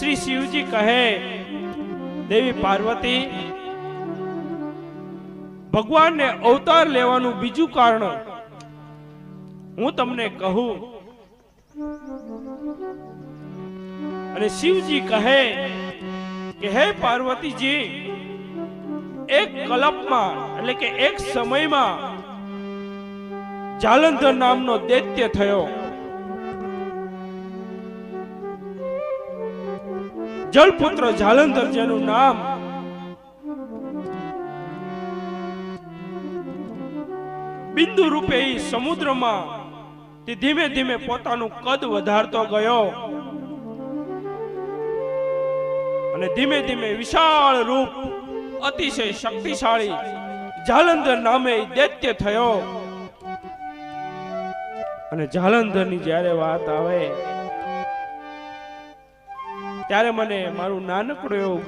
શ્રી શિવજી કહે, દેવી પાર્વતી, ભગવાનને અવતાર લેવાનું બીજું કારણ હું તમને કહું. અને શિવજી કહે કે હે પાર્વતીજી, એક કલ્પમાં એટલે કે એક સમયમાં જાલંધર નામનો દૈત્ય થયો. જલપુત્ર જાલંધર જેનું નામ, બિંદુ રૂપે સમુદ્રમાં તે ધીમે ધીમે પોતાનું કદ વધારતો ગયો અને ધીમે ધીમે વિશાળ રૂપ અતિશય શક્તિશાળી જાલંધર નામે દૈત્ય થયો. અને જાલંધરની જ્યારે વાત આવે ત્યારે મને મારું નાનકડું એવું